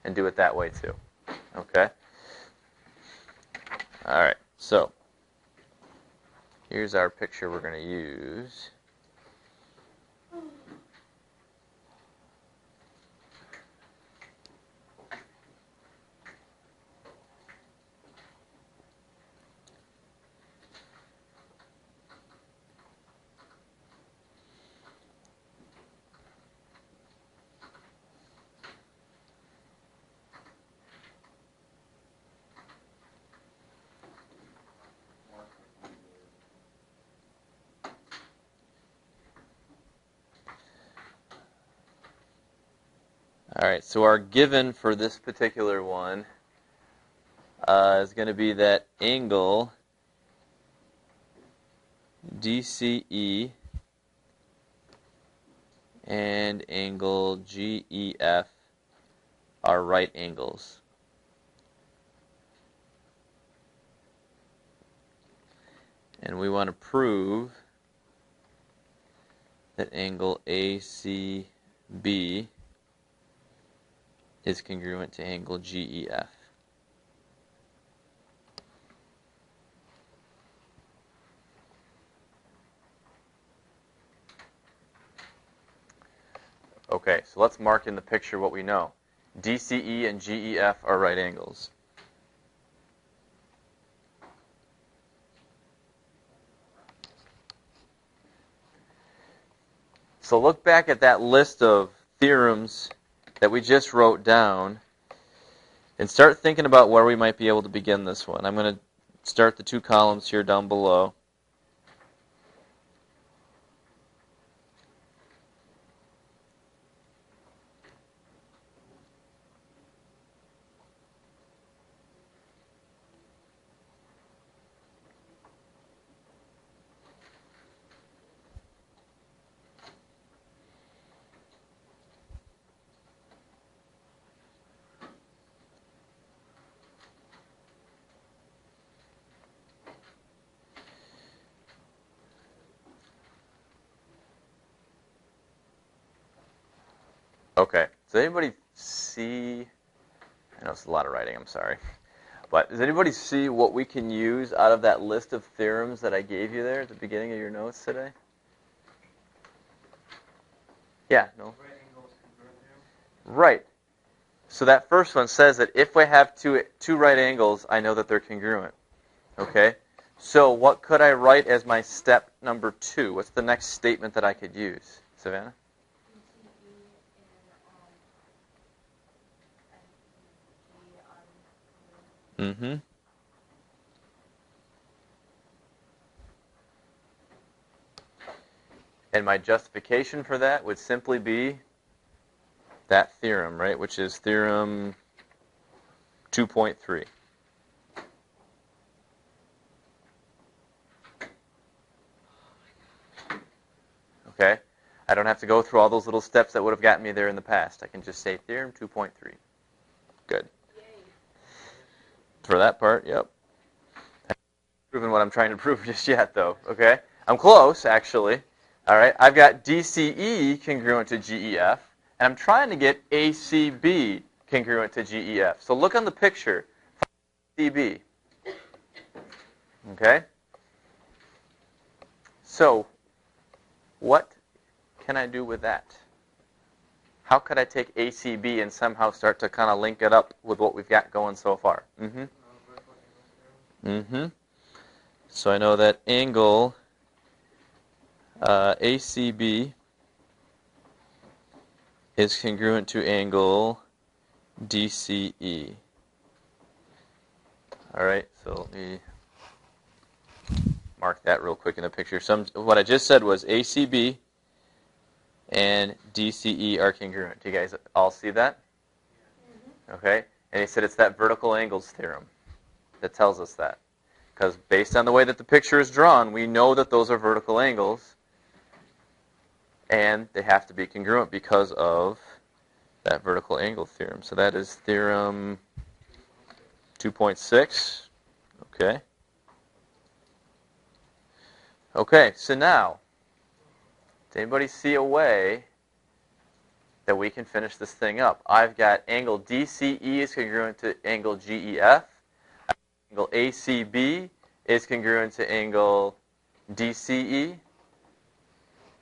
and do it that way too. Okay? All right, so here's our picture we're going to use. All right, so our given for this particular one is going to be that angle DCE and angle GEF are right angles. And we want to prove that angle ACB is congruent to angle GEF. Okay, so let's mark in the picture what we know. DCE and GEF are right angles. So look back at that list of theorems that we just wrote down and start thinking about where we might be able to begin this one. I'm going to start the two columns here down below. Okay, does anybody see, I know it's a lot of writing, I'm sorry, but does anybody see what we can use out of that list of theorems that I gave you there at the beginning of your notes today? Yeah, no? Right. So that first one says that if we have two right angles, I know that they're congruent. Okay? So what could I write as my step number 2? What's the next statement that I could use? Savannah? Mm-hmm. And my justification for that would simply be that theorem, right? Which is theorem 2.3. Okay? I don't have to go through all those little steps that would have gotten me there in the past. I can just say theorem 2.3. Good. Yay. For that part, yep. I haven't proven what I'm trying to prove just yet, though. Okay? I'm close, actually. All right? I've got DCE congruent to GEF, and I'm trying to get ACB congruent to GEF. So look on the picture. CB. Okay? So, what can I do with that? How could I take ACB and somehow start to kind of link it up with what we've got going so far? So I know that angle ACB is congruent to angle DCE. All right, so let me mark that real quick in the picture. What I just said was ACB and DCE are congruent. Do you guys all see that? Okay, and he said it's that vertical angles theorem that tells us that. Because based on the way that the picture is drawn, we know that those are vertical angles, and they have to be congruent because of that vertical angle theorem. So that is theorem 2.6. Okay. Okay, so now, does anybody see a way that we can finish this thing up. I've got angle DCE is congruent to angle GEF. Angle ACB is congruent to angle DCE.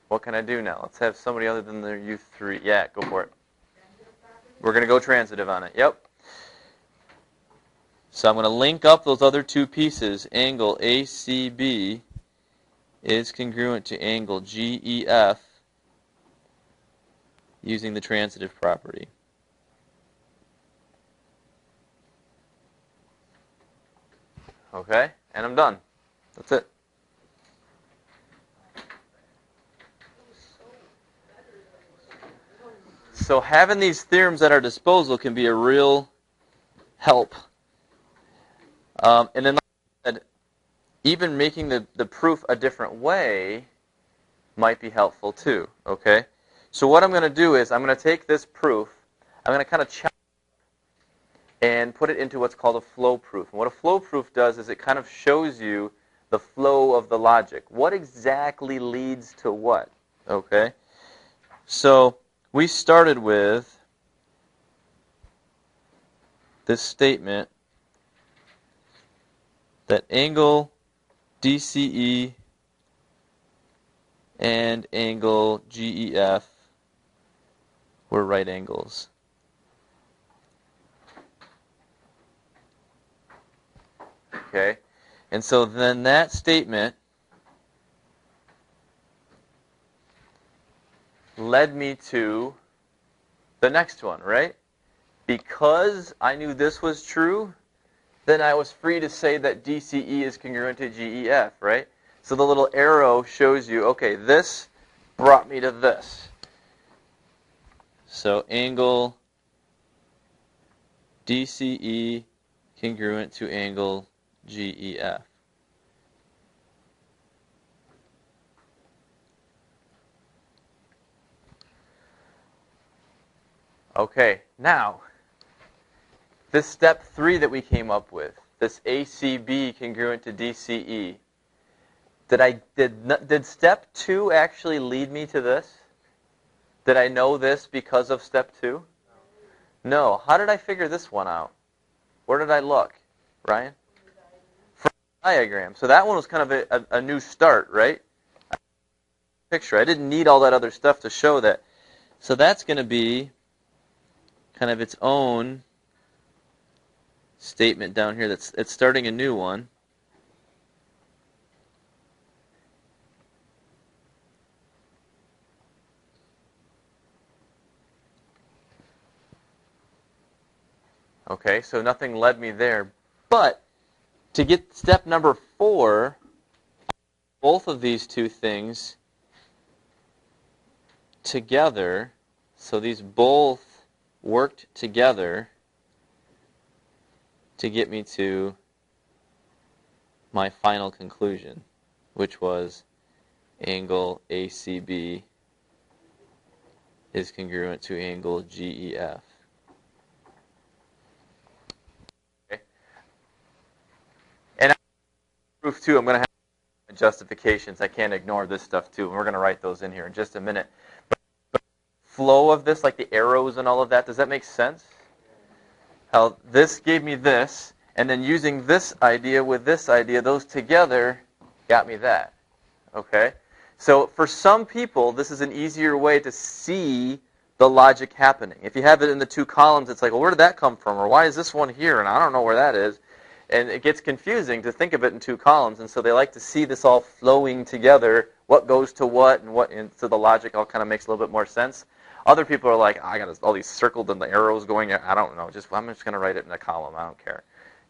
What can I do now? Let's have somebody other than the U3. Yeah, go for it. We're going to go transitive on it. Yep. So I'm going to link up those other two pieces. Angle ACB is congruent to angle GEF using the transitive property. Okay, and I'm done. That's it. So having these theorems at our disposal can be a real help. And then, like I said, even making the proof a different way might be helpful too. Okay? So what I'm going to do is I'm going to take this proof, I'm going to kind of chop and put it into what's called a flow proof. And what a flow proof does is it kind of shows you the flow of the logic. What exactly leads to what? Okay? So we started with this statement that angle DCE and angle GEF were right angles. Okay? And so then that statement led me to the next one, right? Because I knew this was true, then I was free to say that DCE is congruent to GEF, right? So the little arrow shows you, okay, this brought me to this. So angle DCE congruent to angle GEF. Okay, now, this step 3 that we came up with, this ACB congruent to DCE, did step 2 actually lead me to this? Did I know this because of step 2? No. How did I figure this one out? Where did I look? Ryan? From the diagram. So that one was kind of a new start, right? Picture. I didn't need all that other stuff to show that. So that's going to be kind of its own statement down here. It's starting a new one. Okay, so nothing led me there. But to get step number 4, both of these two things together, so these both worked together to get me to my final conclusion, which was angle ACB is congruent to angle GEF. Okay. And proof 2, I'm going to have justifications. I can't ignore this stuff too, and we're going to write those in here in just a minute. But flow of this, like the arrows and all of that, does that make sense? How this gave me this, and then using this idea with this idea, those together got me that. Okay? So for some people, this is an easier way to see the logic happening. If you have it in the 2 columns, it's like, well, where did that come from? Or why is this one here? And I don't know where that is. And it gets confusing to think of it in 2 columns. And so they like to see this all flowing together, what goes to what, and so the logic all kind of makes a little bit more sense. Other people are like, I got all these circled and the arrows going. I don't know. I'm just going to write it in a column. I don't care.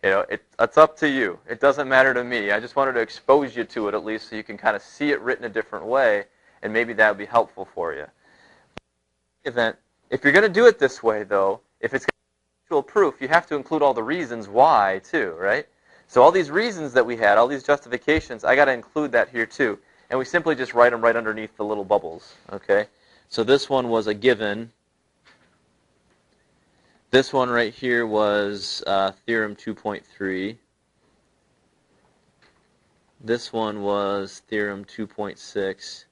You know, it's up to you. It doesn't matter to me. I just wanted to expose you to it at least so you can kind of see it written a different way, and maybe that would be helpful for you. If you're going to do it this way, though, if it's actual proof, you have to include all the reasons why, too, right? So all these reasons that we had, all these justifications, I got to include that here, too. And we simply just write them right underneath the little bubbles, okay? So this one was a given. This one right here was theorem 2.3. This one was theorem 2.6.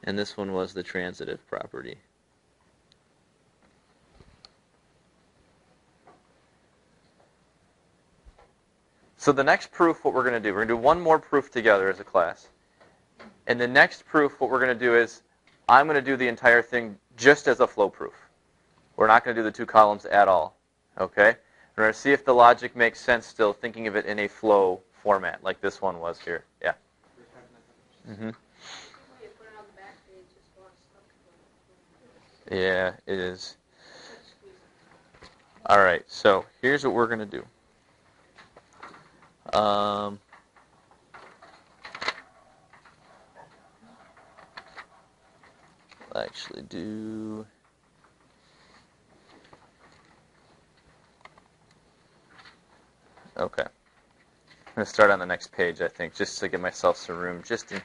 And this one was the transitive property. So the next proof, what we're going to do, we're going to do one more proof together as a class. And the next proof, what we're going to do is, I'm going to do the entire thing just as a flow proof. We're not going to do the two columns at all. Okay? We're going to see if the logic makes sense still, thinking of it in a flow format, like this one was here. Yeah? Mm-hmm. Yeah, it is. All right, so here's what we're going to do. I'll actually do... Okay. I'm going to start on the next page, I think, just to give myself some room, just in